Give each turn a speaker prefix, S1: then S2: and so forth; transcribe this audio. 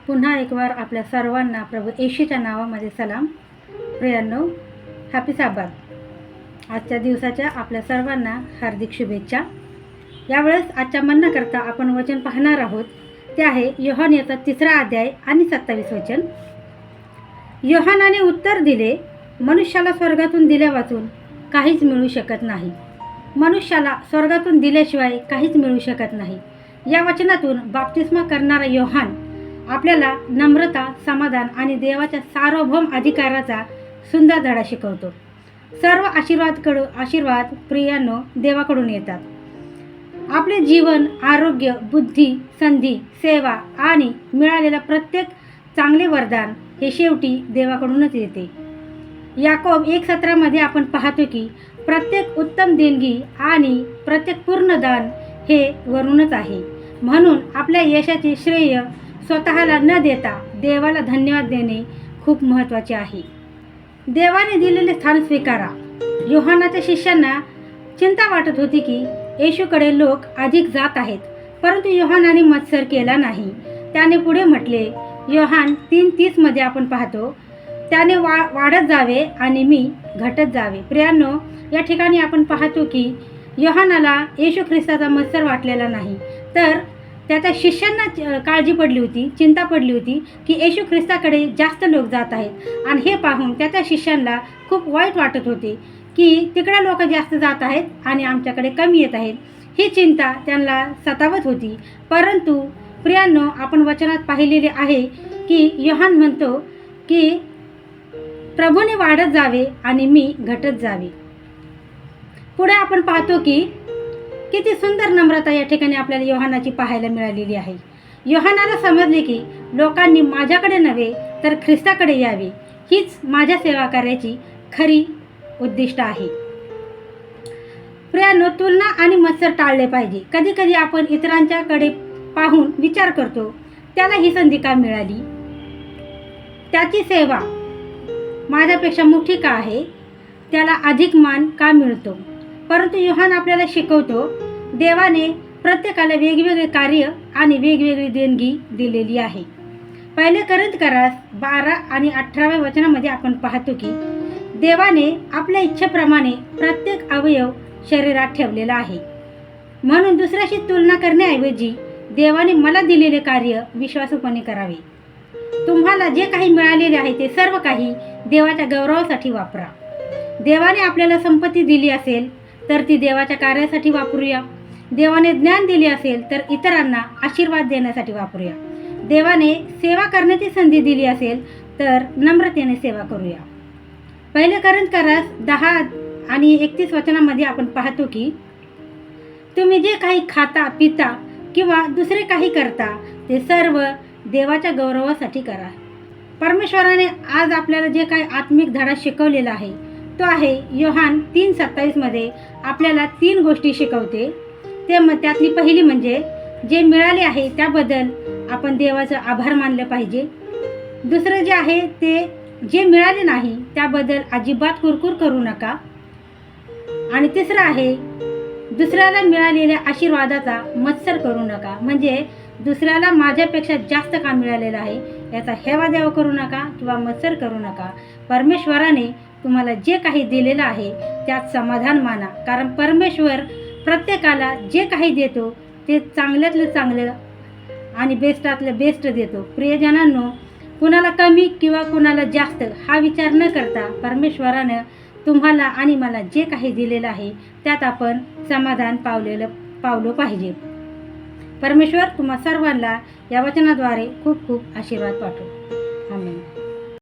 S1: पुन्हा एक वार आपल्या सर्वांना प्रभू येशूच्या नावामध्ये सलाम. प्रियांनो, हॅपी साबात. आजच्या दिवसाच्या आपल्या सर्वांना हार्दिक शुभेच्छा. यावेळेस आजच्या म्हणण्याकरता आपण वचन पाहणार आहोत. ते आहे योहान याचा 3रा अध्याय आणि 27 वचन. योहानाने उत्तर दिले, मनुष्याला स्वर्गातून दिल्या वाचून काहीच मिळू शकत नाही. मनुष्याला स्वर्गातून दिल्याशिवाय काहीच मिळू शकत नाही. या वचनातून बाप्तिस्मा करणारा योहान आपल्याला नम्रता, समाधान आणि देवाच्या सार्वभौम अधिकाराचा सुंदर धडा शिकवतो. सर्व आशीर्वाद प्रियांनो देवाकडून येतात. आपले जीवन, आरोग्य, बुद्धी, संधी, सेवा आणि मिळालेला प्रत्येक चांगले वरदान हे शेवटी देवाकडूनच येते. याकोब 1:17 आपण पाहतो की प्रत्येक उत्तम देणगी आणि प्रत्येक पूर्णदान हे वरूनच आहे. म्हणून आपल्या यशाचे श्रेय स्वतःला न देता देवाला धन्यवाद देणे खूप महत्त्वाचे आहे. देवाने दिलेले स्थान स्वीकारा. योहानाच्या शिष्यांना चिंता वाटत होती की येशूकडे लोक अधिक जात आहेत, परंतु योहानाने मत्सर केला नाही. त्याने पुढे म्हटले, योहान 3:30 आपण पाहतो, त्याने वाढत जावे आणि मी घटत जावे. प्रियांनो, या ठिकाणी आपण पाहतो की योहानाला येशू ख्रिस्ताचा मत्सर वाटलेला नाही, तर त्याच्या शिष्यांना काळजी पडली होती, चिंता पडली होती की येशू ख्रिस्ताकडे जास्त लोक जात आहेत. आणि हे पाहून त्याच्या शिष्यांना खूप वाईट वाटत होते की तिकडे लोक जास्त जात आहेत आणि आमच्याकडे कमी येत आहेत. ही चिंता त्यांना सतावत होती. परंतु प्रियांनो, आपण वचनात पाहिलेले आहे की योहान म्हणतो की प्रभूने वाढत जावे आणि मी घटत जावे. पुढे आपण पाहतो की किती सुंदर नम्रता या ठिकाणी आपल्याला योहानाची पाहायला मिळालेली आहे. योहानाला समजले की लोकांनी माझ्याकडे नव्हे तर ख्रिस्ताकडे यावे, हीच माझ्या सेवा कार्याची खरी उद्दिष्ट आहे. प्रियांनो, तुलना आणि मत्सर टाळले पाहिजे. कधी कधी आपण इतरांच्याकडे पाहून विचार करतो, त्याला ही संधी का मिळाली, त्याची सेवा माझ्यापेक्षा मोठी का आहे, त्याला अधिक मान का मिळतो. परंतु योहान आपल्याला शिकवतो, देवाने प्रत्येकाला वेगवेगळे कार्य आणि वेगवेगळी देणगी दिलेली आहे. 1 कोरिंथीकर 12 आणि 18 वचनामध्ये आपण पाहतो की देवाने आपल्या इच्छेप्रमाणे प्रत्येक अवयव शरीरात ठेवलेला आहे. म्हणून दुसऱ्याशी तुलना करण्याऐवजी देवाने मला दिलेले कार्य विश्वासूपणे करावे. तुम्हाला जे काही मिळालेले आहे ते सर्व काही देवाच्या गौरवासाठी वापरा. देवाने आपल्याला संपत्ती दिली असेल तर ती देवाच्या कार्यासाठी वापरूया. देवाने ज्ञान दिले असेल तर इतरांना आशीर्वाद देण्यासाठी वापरूया. देवाने सेवा करण्याची संधी दिली असेल तर नम्रतेने सेवा करूया. 1 कोरिंथीकर 10 आणि 31 वचनामध्ये आपण पाहतो की तुम्ही जे काही खाता, पिता किंवा दुसरे काही करता ते सर्व देवाच्या गौरवासाठी करा. परमेश्वराने आज आपल्याला जे काही आत्मिक धडा शिकवलेला आहे तो आहे योहान 3:27 आपल्याला 3 गोष्टी शिकवते. त्यातली पहिली म्हणजे जे मिळाले आहे त्याबद्दल आपण देवाचा आभार मानले पाहिजे. दुसरं जे आहे ते जे मिळाले नाही त्याबद्दल अजिबात कुरकुर करू नका. आणि तिसरं आहे दुसऱ्याला मिळालेल्या आशीर्वादाचा मत्सर करू नका. म्हणजे दुसऱ्याला माझ्यापेक्षा जास्त का मिळालेलं आहे याचा हेवादेवा करू नका किंवा मत्सर करू नका. परमेश्वराने तुम्हाला जे काही दिलेलं आहे त्यात समाधान माना, कारण परमेश्वर प्रत्येकाला जे काही देतो ते चांगल्यातलं चांगलं आणि बेस्टातलं बेस्ट देतो. प्रियजनांनो, कुणाला कमी किंवा कुणाला जास्त हा विचार न करता परमेश्वरानं तुम्हाला आणि मला जे काही दिलेलं आहे त्यात आपण समाधान पावलं पाहिजे. परमेश्वर तुम्हा सर्वांना या वचनाद्वारे खूप खूप आशीर्वाद पाठवतो.